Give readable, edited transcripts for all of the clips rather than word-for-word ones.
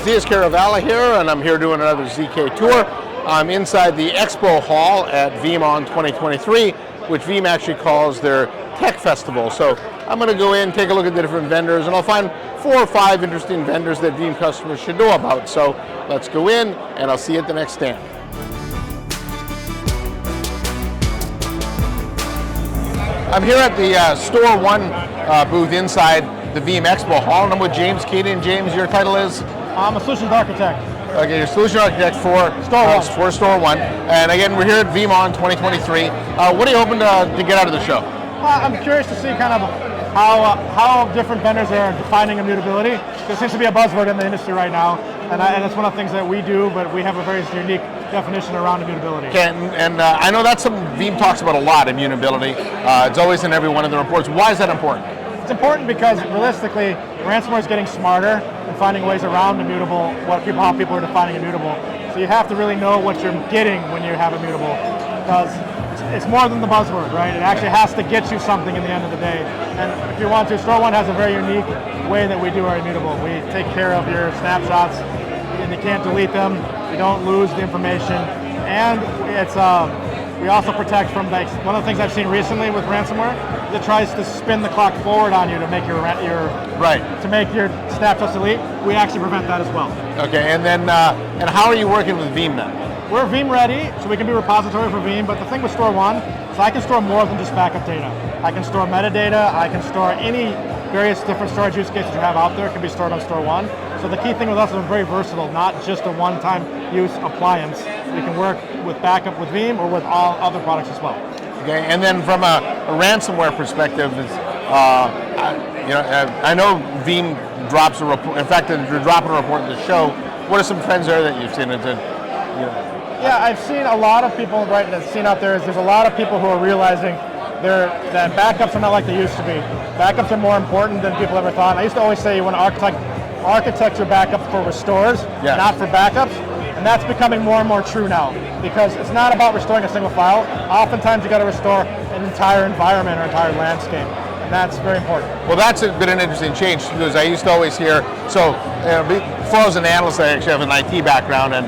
Buenos dias, Caravalla here, and I'm here doing another ZK tour. I'm inside the Expo hall at Veeam on 2023, which Veeam actually calls their tech festival. So I'm going to go in, take a look at the different vendors, and I'll find 4 or 5 interesting vendors that Veeam customers should know about. So let's go in, and I'll see you at the next stand. I'm here at the StorONE booth inside the Veeam Expo hall, and I'm with James Keating. James, your title is? I'm a solutions architect. Okay, you're solution architect for StorONE. And again, we're here at Veeam on 2023. What are you hoping to get out of the show? I'm curious to see kind of how different vendors are defining immutability. There seems to be a buzzword in the industry right now, and it's one of the things that we do, but we have a very unique definition around immutability. Okay, and I know that's something Veeam talks about a lot, immutability. It's always in every one of the reports. Why is that important? It's important because realistically, ransomware is getting smarter and finding ways around immutable, how people are defining immutable. So you have to really know what you're getting when you have immutable, because it's more than the buzzword, right? It actually has to get you something in the end of the day. And if you want to, StorONE has a very unique way that we do our immutable. We take care of your snapshots, and you can't delete them. You don't lose the information, and it's we also protect from one of the things I've seen recently with ransomware that tries to spin the clock forward on you to make your snapshots delete. We actually prevent that as well. Okay, and then and how are you working with Veeam then? We're Veeam ready, so we can be a repository for Veeam, but the thing with StorONE is I can store more than just backup data. I can store metadata, I can store any various different storage use cases you have out there can be stored on StorONE. So the key thing with us is we're very versatile, not just a one-time use appliance. We can work with backup with Veeam or with all other products as well. Okay, and then from a ransomware perspective, I know Veeam drops a report. In fact, they're dropping a report to the show. What are some trends there that you've seen? Yeah, I've seen a lot of people that's seen out there is there's a lot of people who are realizing that backups are not like they used to be. Backups are more important than people ever thought. I used to always say you want to architect your backups for restores, not for backups. And that's becoming more and more true now, because it's not about restoring a single file. Oftentimes you got to restore an entire environment or entire landscape, and that's very important. Well, that's been an interesting change, because I used to always hear, before I was an analyst, I actually have an IT background, and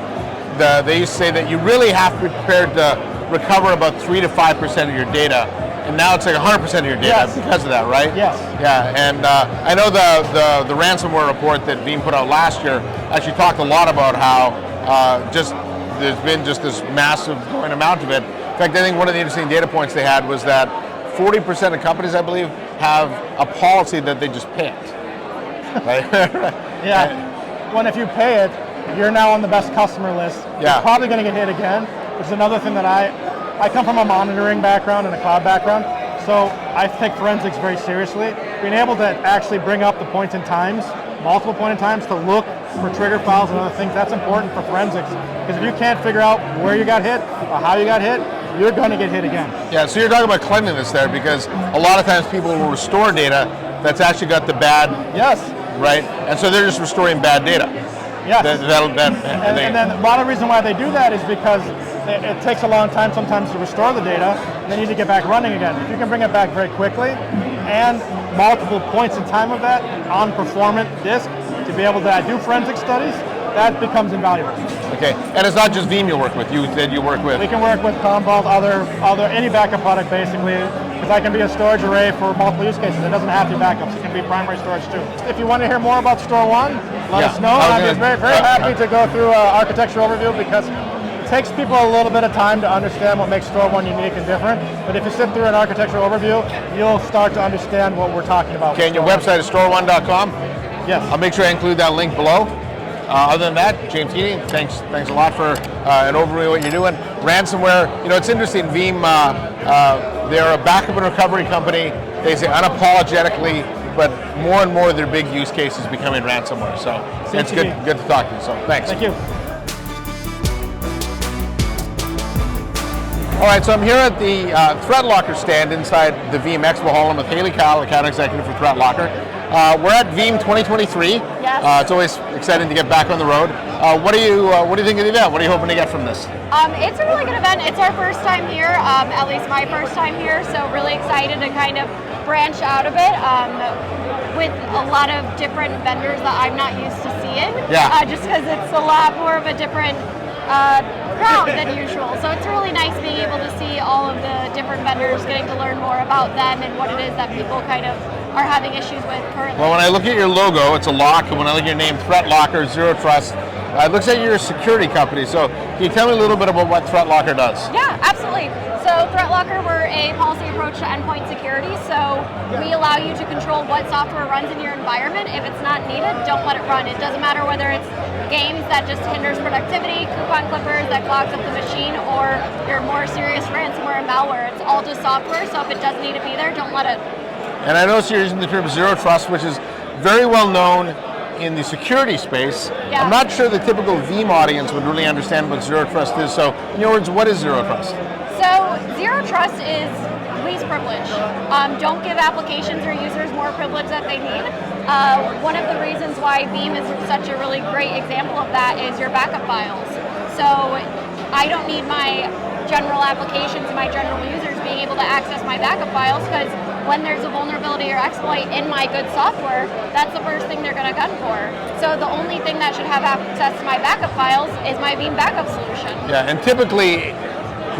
they used to say that you really have to be prepared to recover about 3 to 5% of your data, and now it's like 100% of your data because of that, right? Yes. Yeah, and I know the ransomware report that Veeam put out last year actually talked a lot about how there's been just this massive growing amount of it. In fact, I think one of the interesting data points they had was that 40% of companies, I believe, have a policy that they just pay it. Right? Yeah. Well, if you pay it, you're now on the best customer list. Yeah. You're probably going to get hit again, which is another thing that I come from a monitoring background and a cloud background, so I take forensics very seriously. Being able to actually bring up the points in times, multiple point in times, to look for trigger files and other things, that's important for forensics. Because if you can't figure out where you got hit or how you got hit, you're going to get hit again. Yeah, so you're talking about cleanliness there, because a lot of times people will restore data that's actually got the bad, right? And so they're just restoring bad data. Yes. And then a lot of reason why they do that is because it takes a long time sometimes to restore the data, and they need to get back running again. If you can bring it back very quickly, and multiple points in time of that on performant disk, to be able to do forensic studies, that becomes invaluable. Okay, and it's not just Veeam you work with. You said you work with. We can work with Commvault, any backup product basically, because I can be a storage array for multiple use cases. It doesn't have to be backups. It can be primary storage too. If you want to hear more about StorONE, let us know. I'm very happy to go through an architecture overview, because it takes people a little bit of time to understand what makes StorONE unique and different. But if you sit through an architecture overview, you'll start to understand what we're talking about. Okay, and your website is storone.com? Yes. I'll make sure I include that link below. Other than that, James Keating, thanks a lot for an overview of what you're doing. Ransomware, it's interesting, Veeam, they're a backup and recovery company. They say unapologetically, but more and more their big use cases becoming ransomware. So it's good to talk to you, so thanks. Thank you. All right, so I'm here at the ThreatLocker stand inside the Veeam Expo hall. I'm with Haley Kyle, account executive for ThreatLocker. We're at Veeam 2023. Yes. It's always exciting to get back on the road. What do you think of the event? What are you hoping to get from this? It's a really good event. It's our first time here, at least my first time here, so really excited to kind of branch out a bit. with a lot of different vendors that I'm not used to seeing. Yeah. Just because it's a lot more of a different crowd than usual. So it's really nice being able to see all of the different vendors, getting to learn more about them and what it is that people kind of are having issues with currently. Well, when I look at your logo, it's a lock, and when I look at your name, ThreatLocker, Zero Trust, it looks like you're a security company. So can you tell me a little bit about what ThreatLocker does? Yeah, absolutely. So ThreatLocker, we're a policy approach to endpoint security. So we allow you to control what software runs in your environment. If it's not needed, don't let it run. It doesn't matter whether it's games that just hinders productivity, coupon clippers that clogs up the machine, or your more serious ransomware and malware. It's all just software, so if it doesn't need to be there, don't let it. And I notice you're using the term Zero Trust, which is very well known in the security space. Yeah. I'm not sure the typical Veeam audience would really understand what Zero Trust is. So in other words, what is Zero Trust? So Zero Trust is least privilege. Don't give applications or users more privilege that they need. One of the reasons why Veeam is such a really great example of that is your backup files. So I don't need my general applications and my general users being able to access my backup files, because when there's a vulnerability or exploit in my good software, that's the first thing they're going to gun for. So the only thing that should have access to my backup files is my Veeam backup solution. Yeah, and typically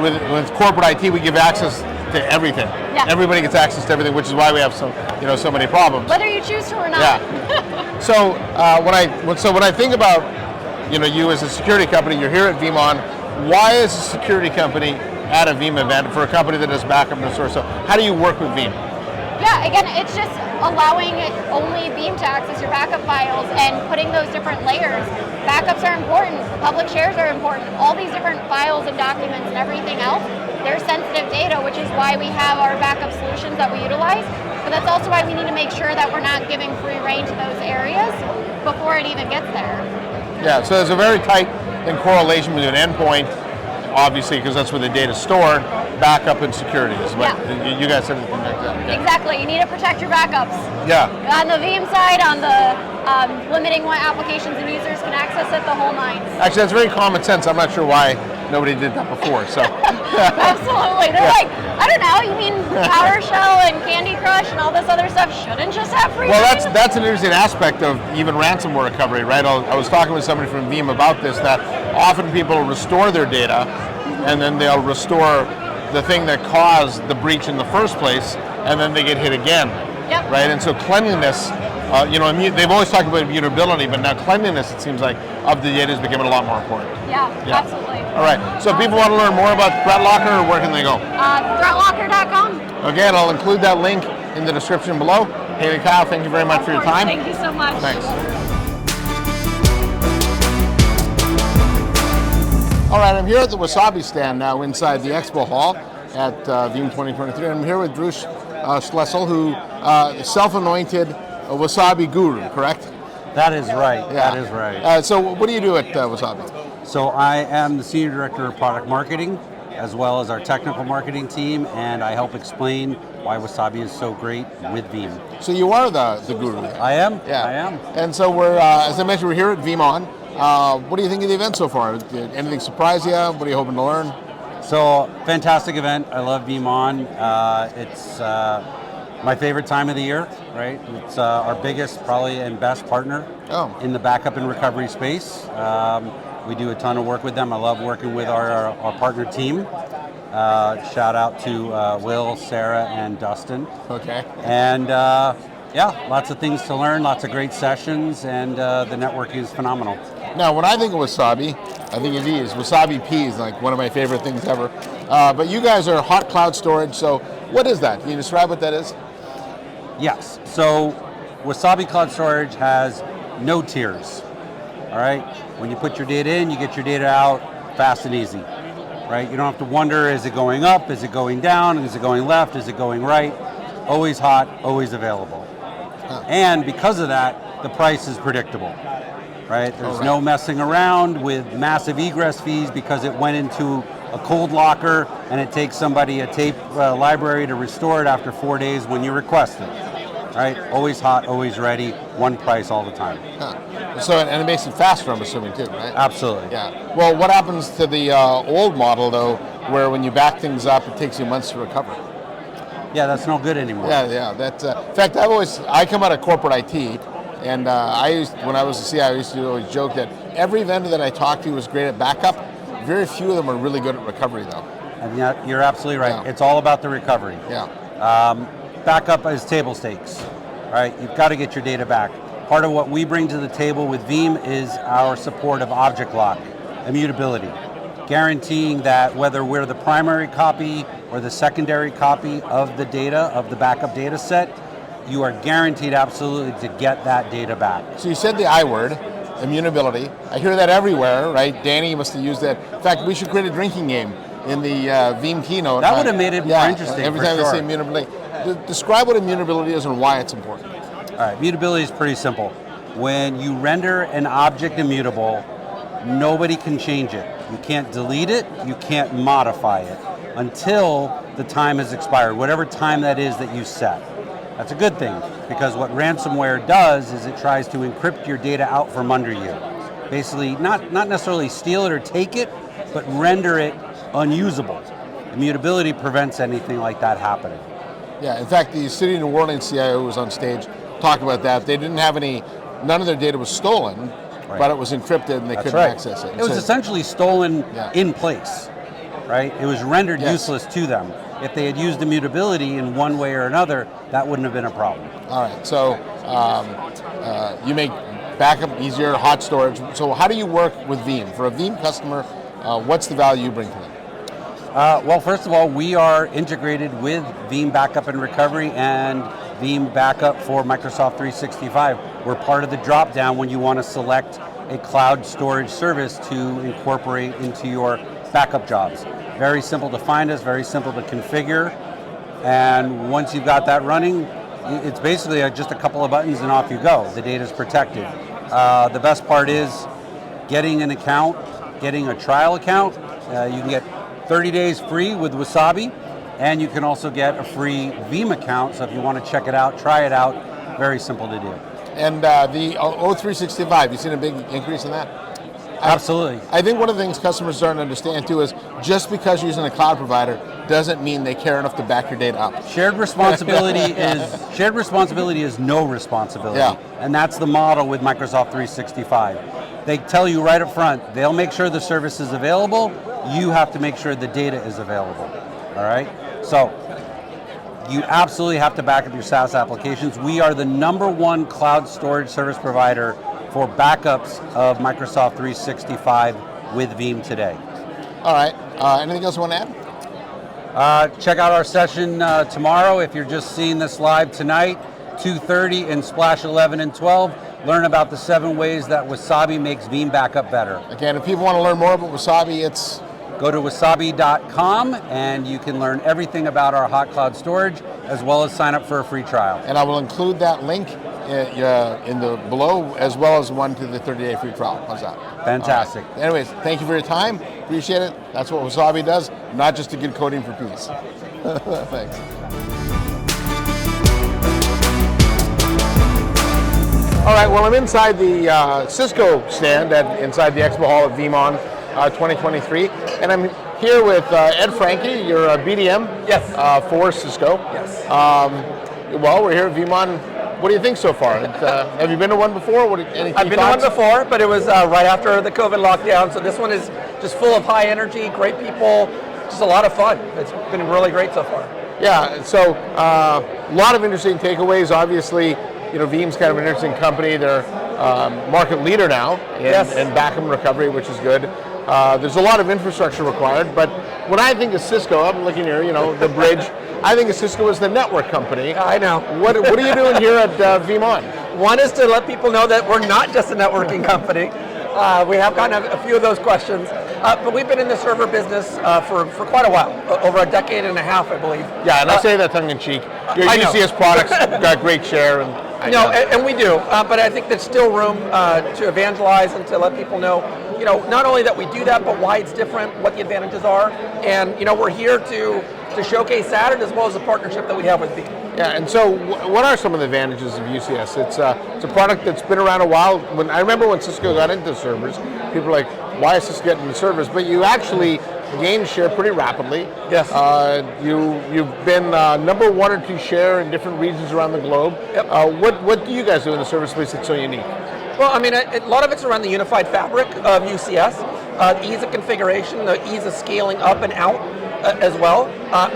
with corporate IT, we give access to everything. Yeah. Everybody gets access to everything, which is why we have so many problems. Whether you choose to or not. Yeah. So when I think about you as a security company, you're here at VeeamON. Why is a security company at a Veeam event for a company that does backup and restore? So how do you work with Veeam? Yeah, again, it's just allowing only Veeam to access your backup files and putting those different layers. Backups are important, public shares are important, all these different files and documents and everything else, they're sensitive data, which is why we have our backup solutions that we utilize. But that's also why we need to make sure that we're not giving free reign to those areas before it even gets there. Yeah, so there's a very tight correlation between an endpoint, obviously, because that's where the data's stored, backup and security. You guys said it like that. Okay. Exactly. You need to protect your backups. Yeah. On the Veeam side, on the limiting what applications and users can access it, the whole nine. Actually, that's very common sense. I'm not sure why nobody did that before. So. Absolutely. They're like, I don't know, you mean PowerShell and Candy Crush and all this other stuff shouldn't just have free Well, reign? that's an interesting aspect of even ransomware recovery, right? I was talking with somebody from Veeam about this, that often people restore their data and then they'll restore the thing that caused the breach in the first place, and then they get hit again. Yep. Right? And so cleanliness, they've always talked about immutability, but now cleanliness, it seems like, of the data is becoming a lot more important. Yeah, absolutely. All right. So if people want to learn more about ThreatLocker, where can they go? ThreatLocker.com. Again, I'll include that link in the description below. Haley, Kyle, thank you very much for your time. Thank you so much. Thanks. All right, I'm here at the Wasabi stand now inside the Expo Hall at Veeam 2023. I'm here with Drew Schlessel, who self-anointed a Wasabi guru, correct? That is right. Yeah. That is right. So what do you do at Wasabi? So I am the Senior Director of Product Marketing, as well as our technical marketing team, and I help explain why Wasabi is so great with Veeam. So you are the guru. I am. Yeah. I am. And so we're, as I mentioned, we're here at VeeamON. What do you think of the event so far? Did anything surprise you? What are you hoping to learn? So, fantastic event. I love VeeamON. It's my favorite time of the year, right? It's our biggest, probably, and best partner in the backup and recovery space. We do a ton of work with them. I love working with our partner team. Shout out to Will, Sarah, and Dustin. Okay. And yeah, lots of things to learn, lots of great sessions, and the networking is phenomenal. Now, when I think of Wasabi, I think of these. Wasabi peas, like one of my favorite things ever. But you guys are hot cloud storage, so what is that? Can you describe what that is? Yes, so Wasabi Cloud Storage has no tiers, all right? When you put your data in, you get your data out fast and easy, right? You don't have to wonder, is it going up, is it going down, is it going left, is it going right? Always hot, always available. And because of that, the price is predictable, right? There's no messing around with massive egress fees because it went into a cold locker and it takes somebody a tape library to restore it after 4 days when you request it, right? Always hot, always ready, one price all the time. So, and it makes it faster, I'm assuming, too, right? Absolutely. Yeah. Well, what happens to the old model, though, where when you back things up, it takes you months to recover? yeah, that's no good anymore. Yeah. That's in fact, I come out of corporate IT, and when I was a CIO, I used to always joke that every vendor that I talked to was great at backup. Very few of them are really good at recovery, though. And yeah, you're absolutely right. Yeah. It's all about the recovery. Yeah. Backup is table stakes, right? You've got to get your data back. Part of what we bring to the table with Veeam is our support of object lock, immutability, guaranteeing that whether we're the primary copy or the secondary copy of the data, of the backup data set, you are guaranteed absolutely to get that data back. So you said the I word, immutability. I hear that everywhere, right? Danny must have used that. In fact, we should create a drinking game in the Veeam keynote. That would have made it more interesting. Every for time sure. they say immutability. Describe what immutability is and why it's important. All right, immutability is pretty simple. When you render an object immutable, nobody can change it. You can't delete it, you can't modify it until the time has expired, whatever time that is that you set. That's a good thing, because what ransomware does is it tries to encrypt your data out from under you. Basically, not necessarily steal it or take it, but render it unusable. Immutability prevents anything like that happening. Yeah, in fact, the City of New Orleans CIO was on stage talking about that. They didn't have none of their data was stolen, but it was encrypted and they couldn't access it. It was essentially stolen Yeah. in place, right? It was rendered useless to them. If they had used immutability in one way or another, that wouldn't have been a problem. All right, so you make backup easier, hot storage. So how do you work with Veeam? For a Veeam customer, what's the value you bring to them? Well, first of all, we are integrated with Veeam Backup and Recovery and Veeam Backup for Microsoft 365. We're part of the drop-down when you want to select a cloud storage service to incorporate into your backup jobs. Very simple to find us, very simple to configure, and once you've got that running, it's basically just a couple of buttons and off you go. The data's protected. The best part is getting an account, getting a trial account. You can get 30 days free with Wasabi, and you can also get a free Veeam account, so if you want to check it out, try it out, very simple to do. And the O365, you seen a big increase in that? Absolutely. I think one of the things customers are starting to understand too is just because you're using a cloud provider doesn't mean they care enough to back your data up. Shared responsibility is no responsibility, and that's the model with Microsoft 365. They tell you right up front, they'll make sure the service is available, you have to make sure the data is available, all right? So, you absolutely have to back up your SaaS applications. We are the #1 cloud storage service provider for backups of Microsoft 365 with Veeam today. All right, anything else you want to add? Check out our session tomorrow if you're just seeing this live tonight, 2:30 in Splash 11 and 12. Learn about the 7 ways that Wasabi makes Veeam backup better. Again, if people want to learn more about Wasabi, it's... Go to wasabi.com and you can learn everything about our hot cloud storage as well as sign up for a free trial. And I will include that link in the below as well as one to the 30-day free trial. How's that? Fantastic. Right. Anyways, thank you for your time. Appreciate it. That's what Wasabi does, not just a good coding for peace. Thanks. All right, well, I'm inside the Cisco stand inside the Expo Hall at Veeam 2023, and I'm here with Ed Franke. You're a BDM for Cisco. Yes. Well, we're here at Veeam. What do you think so far? Have you been to one before? I've been to one before, but it was right after the COVID lockdown, so this one is just full of high energy, great people, just a lot of fun. It's been really great so far. Yeah, so a lot of interesting takeaways. Obviously, Veeam's kind of an interesting company. They're market leader now in backup and recovery, which is good. There's a lot of infrastructure required, but when I think of Cisco, I'm looking here, the bridge, I think of Cisco as the network company. I know. What are you doing here at Veeam? One is to let people know that we're not just a networking company. We have gotten a few of those questions, but we've been in the server business for quite a while, over a decade and a half, I believe. Yeah, and I say that tongue in cheek. Your UCS products got great share. And we do, but I think there's still room to evangelize and to let people know, not only that we do that, but why it's different, what the advantages are, and we're here to showcase that as well as the partnership that we have with Veeam. Yeah, and so what are some of the advantages of UCS? It's a product that's been around a while. I remember when Cisco got into servers, people were like, why is Cisco getting into servers? But you actually gained share pretty rapidly. Yes. You've been number 1 or 2 share in different regions around the globe. Yep. What do you guys do in the service space that's so unique? Well, I mean, a lot of it's around the unified fabric of UCS, ease of configuration, the ease of scaling up and out as well,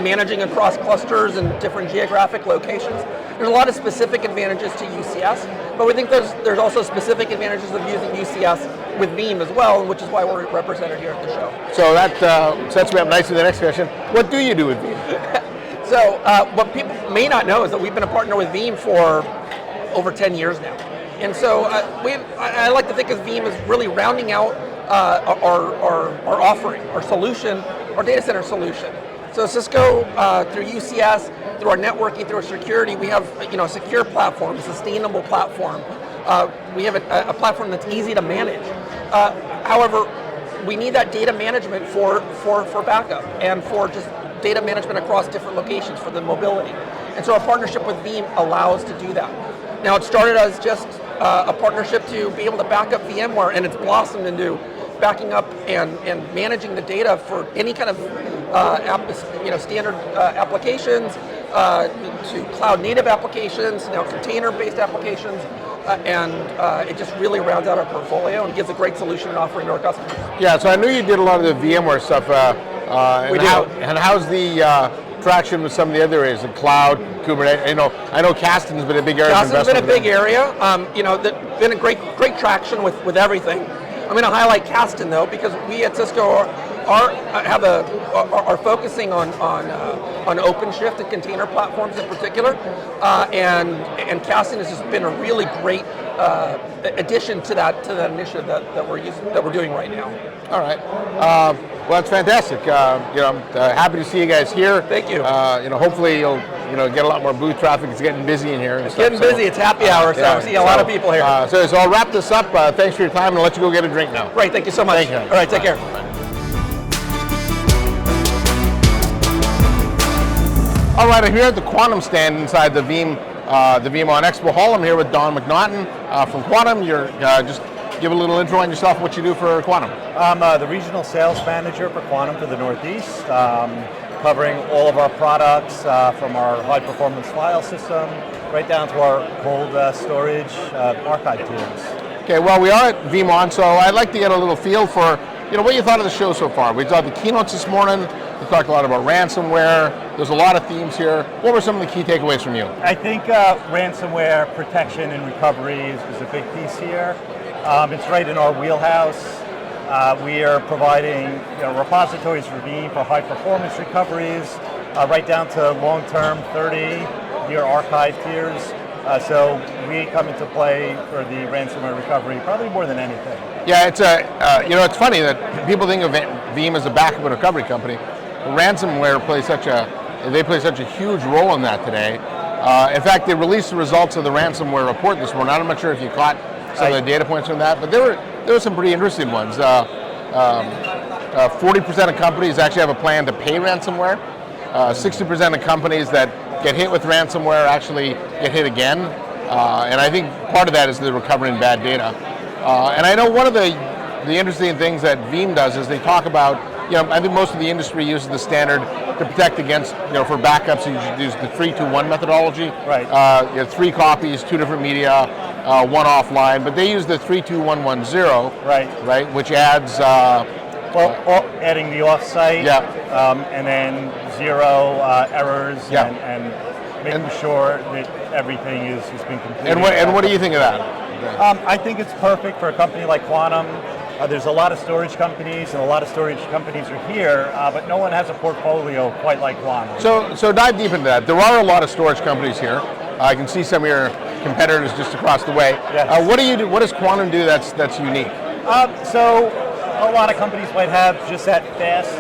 managing across clusters and different geographic locations. There's a lot of specific advantages to UCS, but we think there's also specific advantages of using UCS with Veeam as well, which is why we're represented here at the show. So that sets me up nicely to the next question. What do you do with Veeam? So what people may not know is that we've been a partner with Veeam for over 10 years now. And so I like to think of Veeam as really rounding out our offering, our solution, our data center solution. So Cisco, through UCS, through our networking, through our security, we have a secure platform, a sustainable platform. We have a platform that's easy to manage. However, we need that data management for backup and for just data management across different locations for the mobility. And so our partnership with Veeam allows to do that. Now it started as just a partnership to be able to back up VMware, and it's blossomed into backing up and managing the data for any kind of standard applications to cloud native applications, now container-based applications, and it just really rounds out our portfolio and gives a great solution and offering to our customers. Yeah, so I knew you did a lot of the VMware stuff. And how's the traction with some of the other areas, the cloud, Kubernetes? I know Kasten's been a big area. Kasten's been a big area. That's been a great traction with everything. I'm going to highlight Kasten though, because we at Cisco are focusing on OpenShift and container platforms in particular, and Kasten has just been a really great addition to that initiative that we're doing right now. All right. Well, that's fantastic. I'm happy to see you guys here. Thank you. Hopefully you'll get a lot more booth traffic. It's getting busy in here. It's getting busy. It's happy hour, so we see a lot of people here. So I'll wrap this up. Thanks for your time, and I'll let you go get a drink now. Great. Thank you so much. Thank you. All right. Take care. All right, I'm here at the Quantum stand inside the Veeam on Expo Hall. I'm here with Don McNaughton from Quantum. You're just give a little intro on yourself, what you do for Quantum. I'm the regional sales manager for Quantum for the Northeast, covering all of our products from our high performance file system right down to our cold storage archive tiers. Okay, well, we are at Veeam on, so I'd like to get a little feel for what you thought of the show so far. We saw the keynotes this morning. We talked a lot about ransomware. There's a lot of themes here. What were some of the key takeaways from you? I think ransomware protection and recovery is a big piece here. It's right in our wheelhouse. We are providing repositories for Veeam for high performance recoveries, right down to long-term 30-year archive tiers. So we come into play for the ransomware recovery probably more than anything. Yeah, it's funny that people think of Veeam as a backup and recovery company. Ransomware plays such a huge role in that today. In fact, they released the results of the ransomware report this morning. I'm not sure if you caught some of the data points from that, but there were some pretty interesting ones. 40% of companies actually have a plan to pay ransomware. 60% of companies that get hit with ransomware actually get hit again. And I think part of that is the recovering bad data. And I know one of the interesting things that Veeam does is they talk about, I think most of the industry uses the standard to protect against, for backups, you should use the 3-2-1 methodology. Right. 3 copies, 2 different media, 1 offline, but they use the 3-2-1-1-0. Right, which adds... adding the offsite, and then 0 errors, and making sure that everything has been completed. And what do you think of that? I think it's perfect for a company like Quantum. There's a lot of storage companies, and a lot of storage companies are here, but no one has a portfolio quite like Quantum. So dive deep into that. There are a lot of storage companies here. I can see some of your competitors just across the way. Yes. What do you do? What does Quantum do that's unique? So a lot of companies might have just that fast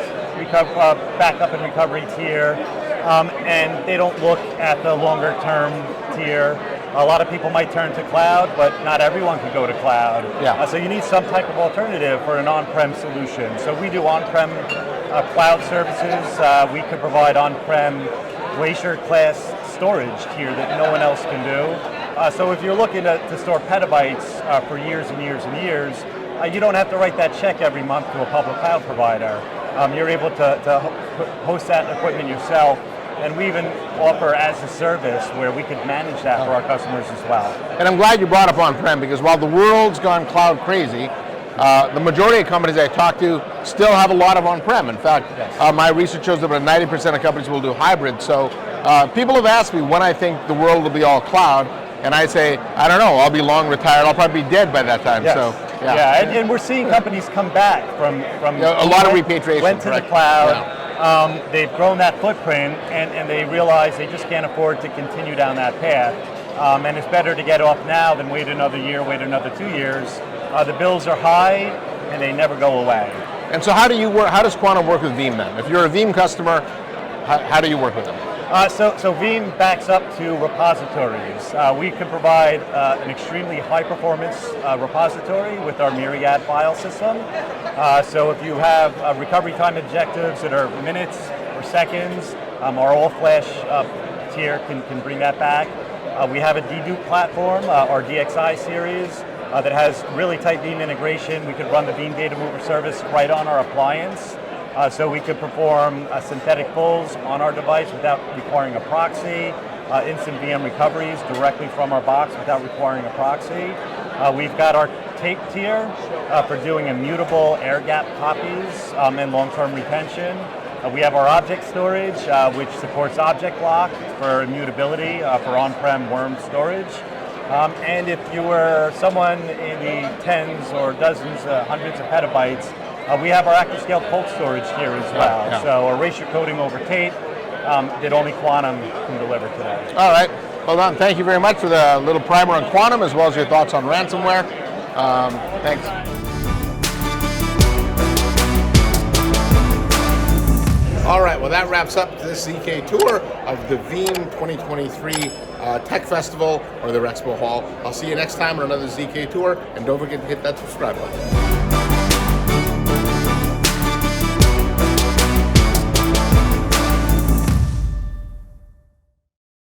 backup and recovery tier, and they don't look at the longer term tier. A lot of people might turn to cloud, but not everyone can go to cloud. Yeah. So you need some type of alternative for an on-prem solution. So we do on-prem cloud services. We could provide on-prem Glacier class storage tier that no one else can do. So if you're looking to store petabytes for years and years and years, you don't have to write that check every month to a public cloud provider. You're able to host that equipment yourself, and we even offer as a service where we could manage that for our customers as well. And I'm glad you brought up on-prem, because while the world's gone cloud crazy, the majority of companies I talk to still have a lot of on-prem. In fact, my research shows that about 90% of companies will do hybrid. So people have asked me when I think the world will be all cloud, and I say, I don't know, I'll be long retired, I'll probably be dead by that time. Yes. So, and we're seeing companies come back from a lot of repatriation. Went to the cloud. They've grown that footprint, and they realize they just can't afford to continue down that path. And it's better to get off now than wait another year, wait another 2 years. The bills are high, and they never go away. And so how do you work? How does Quantum work with Veeam then? If you're a Veeam customer, how do you work with them? So Veeam backs up to repositories. We can provide an extremely high-performance repository with our Myriad file system. So if you have recovery time objectives that are minutes or seconds, our all-flash tier can bring that back. We have a dedupe platform, our DXI series, that has really tight Veeam integration. We could run the Veeam Data Mover service right on our appliance. So we could perform synthetic pulls on our device without requiring a proxy, instant VM recoveries directly from our box without requiring a proxy. We've got our tape tier for doing immutable air gap copies and long-term retention. We have our object storage, which supports object lock for immutability for on-prem worm storage. And if you were someone in the tens or dozens, hundreds of petabytes, we have our ActiveScale bulk storage here as well. So erasure coding over tape that only Quantum can deliver today. All right. Well done. Thank you very much for the little primer on Quantum, as well as your thoughts on ransomware. Thanks. All right, well that wraps up this ZK tour of the Veeam 2023 Tech Festival, or their Expo Hall. I'll see you next time on another ZK tour, and don't forget to hit that subscribe button.